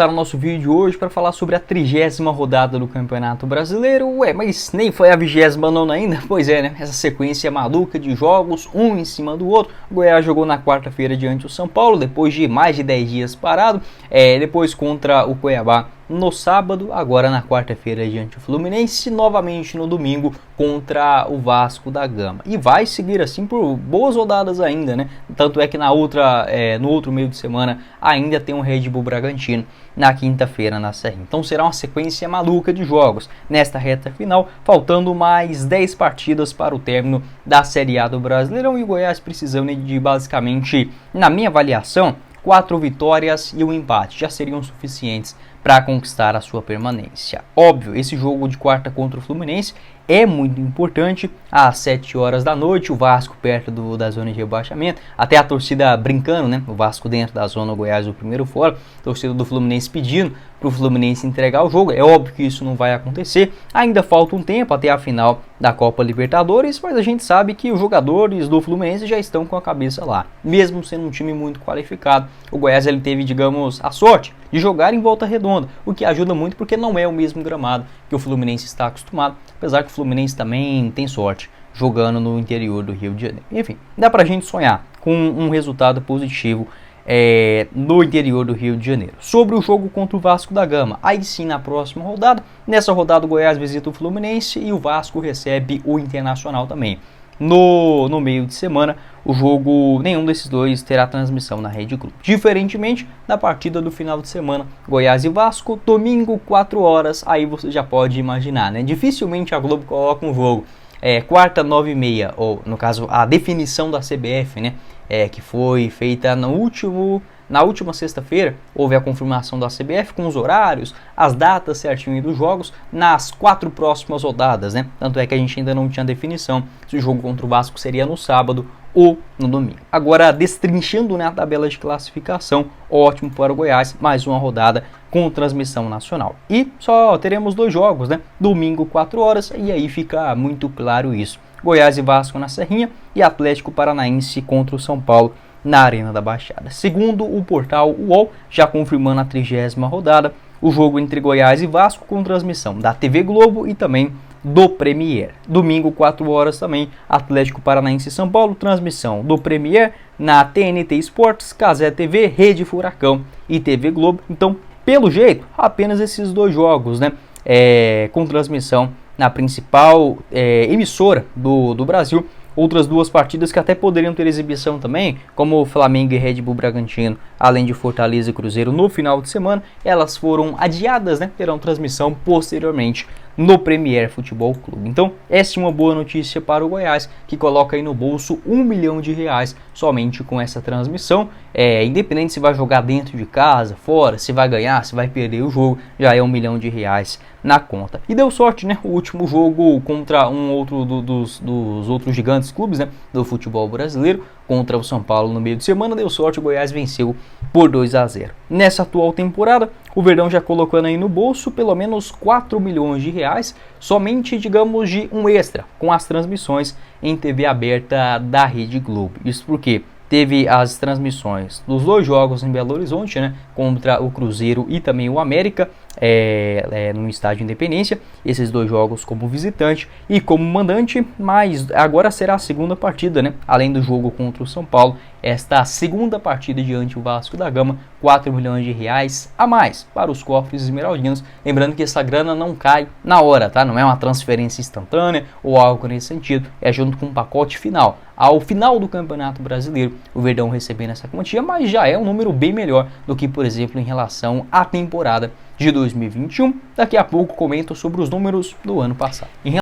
O nosso vídeo hoje para falar sobre a 30ª rodada do Campeonato Brasileiro. Mas nem foi a 29ª ainda? Pois é, né? Essa sequência maluca de jogos, um em cima do outro. O Goiás jogou na quarta-feira diante do São Paulo, depois de mais de 10 dias parado. Depois contra o Cuiabá no sábado, agora na quarta-feira diante do Fluminense, novamente no domingo contra o Vasco da Gama. E vai seguir assim por boas rodadas ainda, né? Tanto é que no outro meio de semana ainda tem um Red Bull Bragantino na quinta-feira na Serrinha. Então será uma sequência maluca de jogos nesta reta final, faltando mais 10 partidas para o término da Série A do Brasileirão, e o Goiás precisando de basicamente, na minha avaliação, 4 vitórias e um empate já seriam suficientes para conquistar a sua permanência. Óbvio, esse jogo de quarta contra o Fluminense é muito importante, às 7 horas da noite, o Vasco perto da zona de rebaixamento, até a torcida brincando, né? O Vasco dentro da zona, o Goiás o primeiro fora, a torcida do Fluminense pedindo para o Fluminense entregar o jogo. É óbvio que isso não vai acontecer, ainda falta um tempo até a final da Copa Libertadores, mas a gente sabe que os jogadores do Fluminense já estão com a cabeça lá, mesmo sendo um time muito qualificado. O Goiás ele teve, digamos, a sorte de jogar em Volta Redonda, o que ajuda muito porque não é o mesmo gramado que o Fluminense está acostumado, apesar que o Fluminense também tem sorte jogando no interior do Rio de Janeiro. Enfim, dá pra gente sonhar com um resultado positivo no interior do Rio de Janeiro. Sobre o jogo contra o Vasco da Gama, aí sim na próxima rodada, nessa rodada o Goiás visita o Fluminense e o Vasco recebe o Internacional também. No meio de semana, o jogo, nenhum desses dois terá transmissão na Rede Globo. Diferentemente da partida do final de semana, Goiás e Vasco, domingo, 4 horas, aí você já pode imaginar, né? Dificilmente a Globo coloca um jogo quarta, 9h30, ou no caso, a definição da CBF, né? Que foi feita na última sexta-feira, houve a confirmação da CBF com os horários, as datas certinho dos jogos nas 4 próximas rodadas, né? Tanto é que a gente ainda não tinha definição se o jogo contra o Vasco seria no sábado ou no domingo. Agora, destrinchando, né, a tabela de classificação, ótimo para o Goiás, mais uma rodada com transmissão nacional. E só teremos 2 jogos, né? Domingo, 4 horas, e aí fica muito claro isso. Goiás e Vasco na Serrinha e Atlético Paranaense contra o São Paulo na Arena da Baixada. Segundo o portal UOL, já confirmando a 30ª rodada, o jogo entre Goiás e Vasco com transmissão da TV Globo e também do Premier. Domingo, 4 horas também, Atlético Paranaense e São Paulo, transmissão do Premier na TNT Esportes, Cazé TV, Rede Furacão e TV Globo. Então, pelo jeito, apenas esses 2 jogos, né? Com transmissão na principal emissora do Brasil. Outras 2 partidas que até poderiam ter exibição também, como Flamengo e Red Bull Bragantino, além de Fortaleza e Cruzeiro no final de semana, elas foram adiadas, né? Terão transmissão posteriormente no Premier Futebol Clube. Então, essa é uma boa notícia para o Goiás, que coloca aí no bolso R$1 milhão somente com essa transmissão. Independente se vai jogar dentro de casa, fora, se vai ganhar, se vai perder o jogo, já é R$1 milhão na conta. E deu sorte, né? O último jogo contra um outro dos outros gigantes clubes, né, do futebol brasileiro, contra o São Paulo no meio de semana, deu sorte, o Goiás venceu por 2-0. Nessa atual temporada, o Verdão já colocando aí no bolso pelo menos R$4 milhões, somente, digamos, de um extra, com as transmissões em TV aberta da Rede Globo. Isso porque teve as transmissões dos 2 jogos em Belo Horizonte, né, contra o Cruzeiro e também o América, no Estádio Independência, esses 2 jogos como visitante e como mandante, mas agora será a segunda partida, né, além do jogo contra o São Paulo, esta segunda partida diante do Vasco da Gama, R$4 milhões a mais para os cofres esmeraldinos. Lembrando que essa grana não cai na hora, tá? Não é uma transferência instantânea ou algo nesse sentido, é junto com um pacote final. Ao final do Campeonato Brasileiro, o Verdão recebendo essa quantia, mas já é um número bem melhor do que, por exemplo, em relação à temporada de 2021. Daqui a pouco comento sobre os números do ano passado.